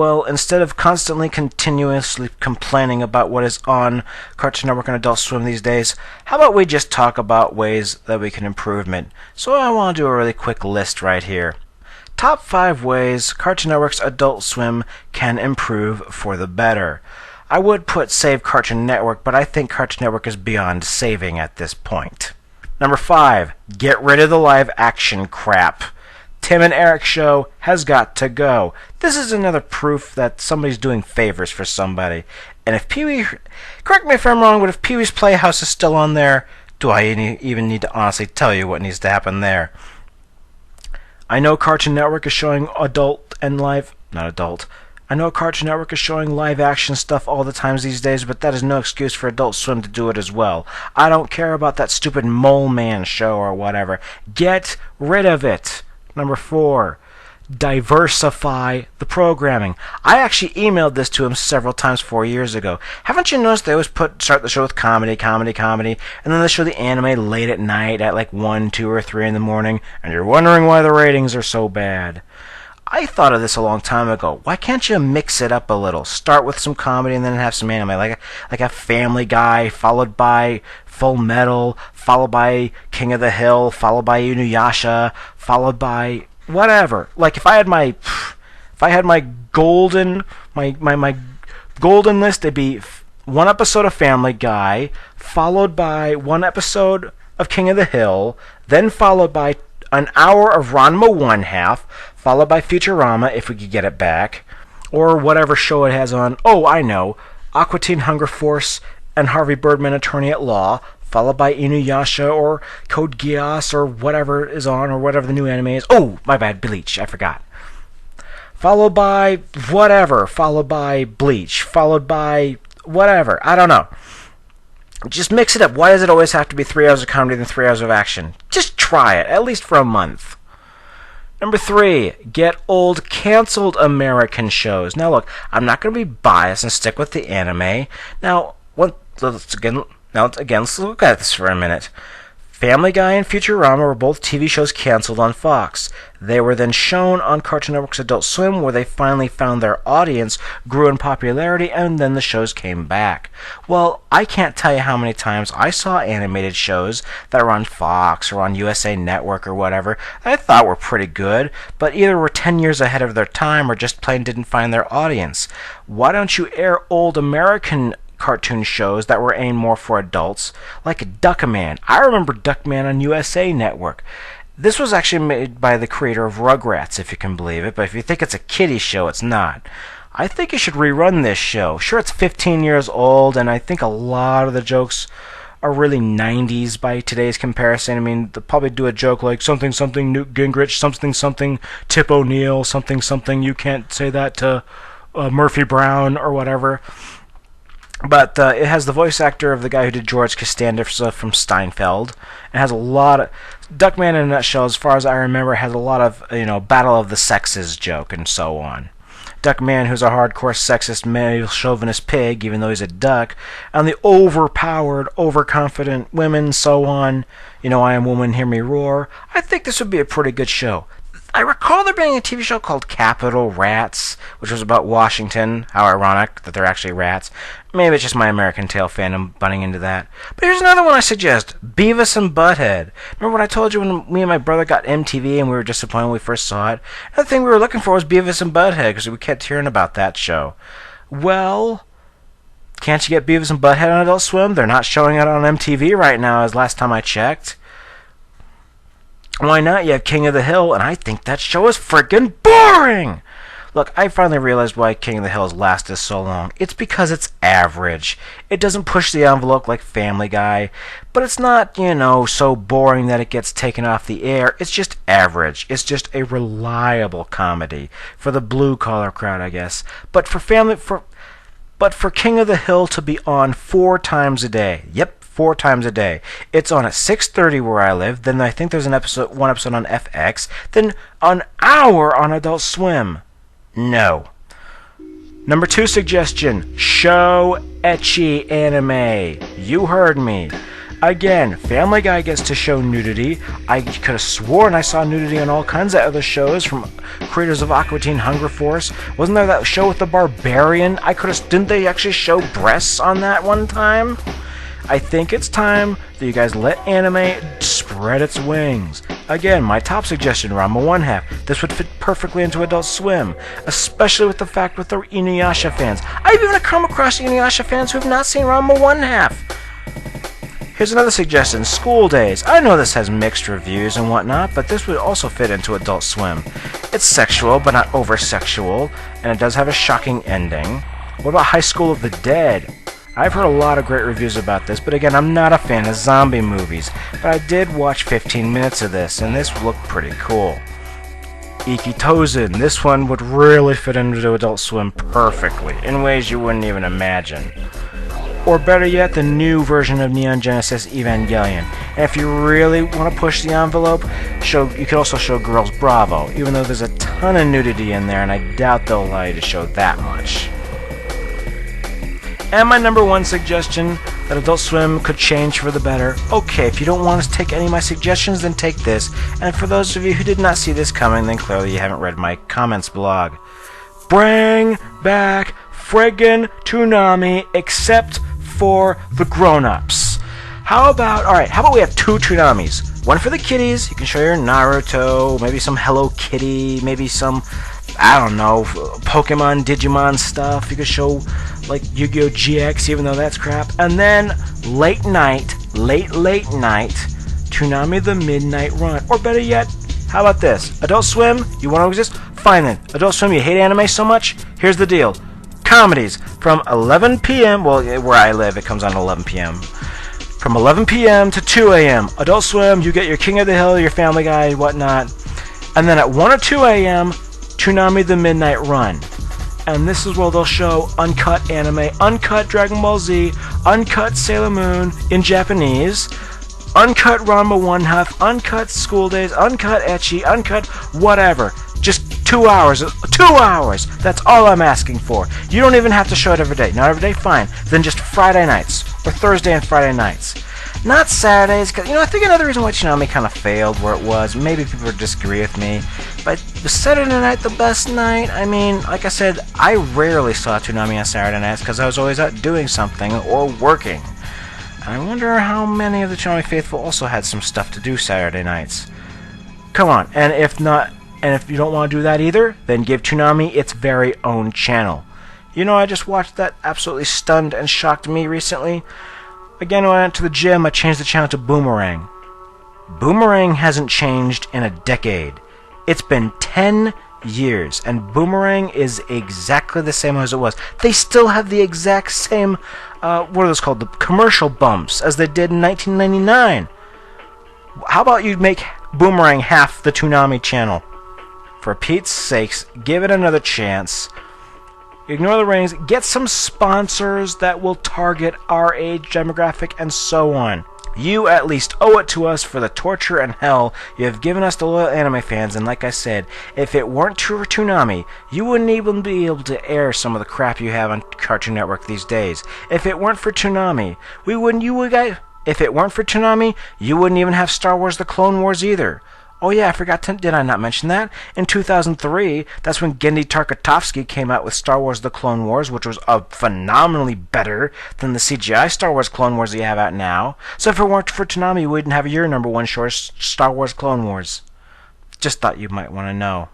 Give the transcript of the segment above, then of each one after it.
well, instead of constantly, continuously complaining about what is on Cartoon Network and Adult Swim these days, how about we just talk about ways that we can improve it? So I want to do a really quick list right here. Top 5 ways Cartoon Network's Adult Swim can improve for the better. I would put save Cartoon Network, but I think Cartoon Network is beyond saving at this point. Number 5, get rid of the live action crap. Tim and Eric's show has got to go. This is another proof that somebody's doing favors for somebody. And if Pee-wee, correct me if I'm wrong, but if Pee-wee's Playhouse is still on there, do I even need to honestly tell you what needs to happen there? I know Cartoon Network is showing adult and live, not adult. I know Cartoon Network is showing live action stuff all the times these days, but that is no excuse for Adult Swim to do it as well. I don't care about that stupid Mole Man show or whatever. Get rid of it. Number 4, diversify the programming. I actually emailed this to him several times 4 years ago. Haven't you noticed they always start the show with comedy, and then they show the anime late at night at like 1, 2, or 3 in the morning, and you're wondering why the ratings are so bad. I thought of this a long time ago. Why can't you mix it up a little? Start with some comedy and then have some anime, like a Family Guy, followed by Full Metal, followed by King of the Hill, followed by Inuyasha, followed by whatever. Like if I had my golden list, it'd be 1 episode of Family Guy, followed by 1 episode of King of the Hill, then followed by an hour of Ranma 1/2, followed by Futurama, if we could get it back, or whatever show it has on. Oh, I know. Aqua Teen Hunger Force and Harvey Birdman Attorney at Law, followed by Inuyasha or Code Geass or whatever is on, or whatever the new anime is. Oh, my bad, Bleach, I forgot. Followed by whatever, followed by Bleach, followed by whatever, I don't know. Just mix it up. Why does it always have to be 3 hours of comedy and 3 hours of action? Just try it, at least for a month. Number 3, get old canceled American shows. Now look, I'm not going to be biased and stick with the anime. Now, let's look at this for a minute. Family Guy and Futurama were both TV shows canceled on Fox. They were then shown on Cartoon Network's Adult Swim, where they finally found their audience, grew in popularity, and then the shows came back. Well, I can't tell you how many times I saw animated shows that were on Fox or on USA Network or whatever that I thought were pretty good, but either were 10 years ahead of their time or just plain didn't find their audience. Why don't you air old American cartoon shows that were aimed more for adults, like Duckman? I remember Duckman on USA Network. This was actually made by the creator of Rugrats, if you can believe it, but if you think it's a kiddie show, it's not. I think you should rerun this show. Sure, it's 15 years old, and I think a lot of the jokes are really 90s by today's comparison. I mean, they'll probably do a joke like something Newt Gingrich, something Tip O'Neill, something you can't say that to Murphy Brown or whatever. But it has the voice actor of the guy who did George Costanza from Steinfeld. It has a lot of... Duckman in a nutshell, as far as I remember, has a lot of, Battle of the Sexes joke and so on. Duckman, who's a hardcore sexist, male chauvinist pig, even though he's a duck, and the overpowered, overconfident women, so on. I am woman, hear me roar. I think this would be a pretty good show. I recall there being a TV show called Capital Rats, which was about Washington. How ironic that they're actually rats. Maybe it's just my American Tail fandom butting into that. But here's another one I suggest. Beavis and Butthead. Remember when I told you when me and my brother got MTV and we were disappointed when we first saw it? Another thing we were looking for was Beavis and Butthead, because we kept hearing about that show. Well, can't you get Beavis and Butthead on Adult Swim? They're not showing it on MTV right now, as last time I checked. Why not? You have King of the Hill, and I think that show is freaking boring! Look, I finally realized why King of the Hill's lasted so long. It's because it's average. It doesn't push the envelope like Family Guy, but it's not, so boring that it gets taken off the air. It's just average. It's just a reliable comedy for the blue-collar crowd, I guess. But for King of the Hill to be on 4 times a day, yep, 4 times a day. It's on at 6:30 where I live. Then I think there's one episode on FX. Then an hour on Adult Swim. No. Number 2 suggestion: show ecchi anime. You heard me. Again, Family Guy gets to show nudity. I could have sworn I saw nudity on all kinds of other shows from creators of Aqua Teen Hunger Force. Wasn't there that show with the Barbarian? Didn't they actually show breasts on that one time? I think it's time that you guys let anime spread its wings. Again, my top suggestion, Ranma 1/2. This would fit perfectly into Adult Swim, especially with the fact with the Inuyasha fans. I've even come across Inuyasha fans who have not seen Ranma 1/2. Here's another suggestion, School Days. I know this has mixed reviews and whatnot, but this would also fit into Adult Swim. It's sexual, but not over-sexual, and it does have a shocking ending. What about High School of the Dead? I've heard a lot of great reviews about this, but again, I'm not a fan of zombie movies. But I did watch 15 minutes of this, and this looked pretty cool. Ikitozen. This one would really fit into Adult Swim perfectly, in ways you wouldn't even imagine. Or better yet, the new version of Neon Genesis Evangelion. And if you really want to push the envelope, you could also show Girls Bravo, even though there's a ton of nudity in there, and I doubt they'll allow you to show that much. And my number one suggestion, that Adult Swim could change for the better. Okay, if you don't want to take any of my suggestions, then take this. And for those of you who did not see this coming, then clearly you haven't read my comments blog. Bring back friggin' Toonami, except for the grown-ups. How about we have two Toonamis. One for the kiddies, you can show your Naruto, maybe some Hello Kitty, maybe some, I don't know, Pokemon, Digimon stuff. You could show, like, Yu-Gi-Oh! GX, even though that's crap. And then, late night, Toonami the Midnight Run. Or better yet, how about this? Adult Swim, you want to exist? Fine then. Adult Swim, you hate anime so much? Here's the deal. Comedies from 11 p.m. Well, where I live, it comes on at 11 p.m. From 11 p.m. to 2 a.m. Adult Swim, you get your King of the Hill, your Family Guy, whatnot. And then at 1 or 2 a.m., Toonami the Midnight Run. And this is where they'll show uncut anime, uncut Dragon Ball Z, uncut Sailor Moon in Japanese, uncut Ranma 1/2, uncut School Days, uncut Ecchi, uncut whatever. Just 2 hours. 2 hours! That's all I'm asking for. You don't even have to show it every day. Not every day, fine. Then just Friday nights. Or Thursday and Friday nights. Not Saturdays, because, I think another reason why Toonami kind of failed where it was, maybe people would disagree with me, but was Saturday night the best night? I mean, like I said, I rarely saw Toonami on Saturday nights because I was always out doing something or working. And I wonder how many of the Toonami faithful also had some stuff to do Saturday nights. Come on, and if you don't want to do that either, then give Toonami its very own channel. I just watched that absolutely stunned and shocked me recently. Again, when I went to the gym, I changed the channel to Boomerang. Boomerang hasn't changed in a decade. It's been 10 years, and Boomerang is exactly the same as it was. They still have the exact same, what are those called, the commercial bumps, as they did in 1999. How about you make Boomerang half the Toonami channel? For Pete's sakes, give it another chance. Ignore the ratings. Get some sponsors that will target our age demographic and so on. You at least owe it to us for the torture and hell you have given us, the loyal anime fans, and like I said, if it weren't for Toonami, you wouldn't even be able to air some of the crap you have on Cartoon Network these days. If it weren't for Toonami, if it weren't for Toonami, you wouldn't even have Star Wars The Clone Wars either. Oh yeah, I forgot did I not mention that? In 2003, that's when Genndy Tartakovsky came out with Star Wars The Clone Wars, which was phenomenally better than the CGI Star Wars Clone Wars that you have out now. So if it weren't for Toonami, you wouldn't have your number one short, Star Wars Clone Wars. Just thought you might want to know.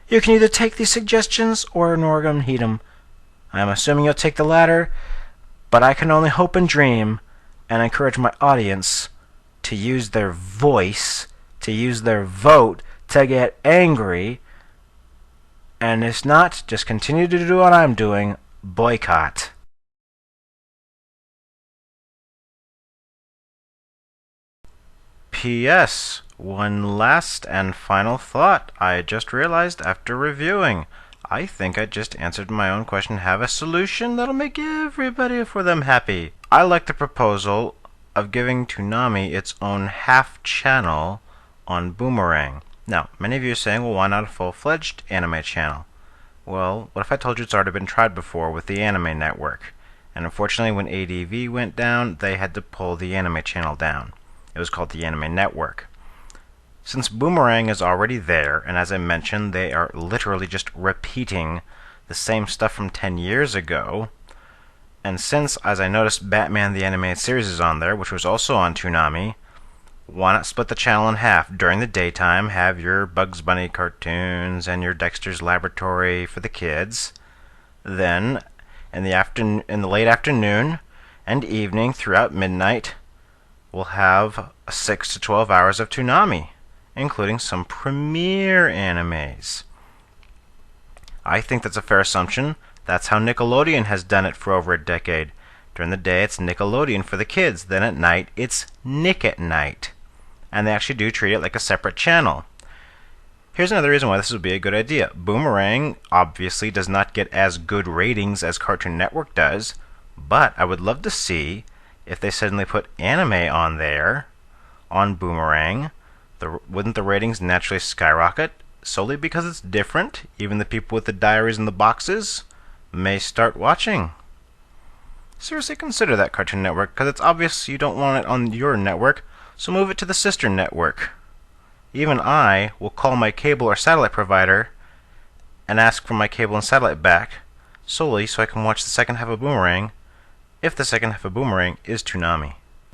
You can either take these suggestions or ignore them and heed them. I'm assuming you'll take the latter, but I can only hope and dream and encourage my audience to use their voice, to use their vote, to get angry, and if not, just continue to do what I'm doing, boycott. P.S. One last and final thought I just realized after reviewing. I think I just answered my own question, have a solution that'll make everybody for them happy. I like the proposal of giving Toonami its own half channel on Boomerang. Now, many of you are saying, well, why not a full-fledged anime channel? Well, what if I told you it's already been tried before with the Anime Network? And unfortunately, when ADV went down, they had to pull the anime channel down. It was called the Anime Network. Since Boomerang is already there, and as I mentioned, they are literally just repeating the same stuff from 10 years ago, and since, as I noticed, Batman the Animated Series is on there, which was also on Toonami, why not split the channel in half? During the daytime, have your Bugs Bunny cartoons and your Dexter's Laboratory for the kids. Then, in the late afternoon and evening, throughout midnight, we'll have 6 to 12 hours of Toonami, including some premiere animes. I think that's a fair assumption. That's how Nickelodeon has done it for over a decade. During the day, it's Nickelodeon for the kids. Then at night, it's Nick at Night. And they actually do treat it like a separate channel. Here's another reason why this would be a good idea. Boomerang obviously does not get as good ratings as Cartoon Network does, but I would love to see if they suddenly put anime on there, on Boomerang. Wouldn't the ratings naturally skyrocket? Solely because it's different? Even the people with the diaries and the boxes may start watching. Seriously consider that, Cartoon Network, because it's obvious you don't want it on your network, so move it to the sister network. Even I will call my cable or satellite provider and ask for my cable and satellite back, solely so I can watch the second half of Boomerang, if the second half of Boomerang is Toonami.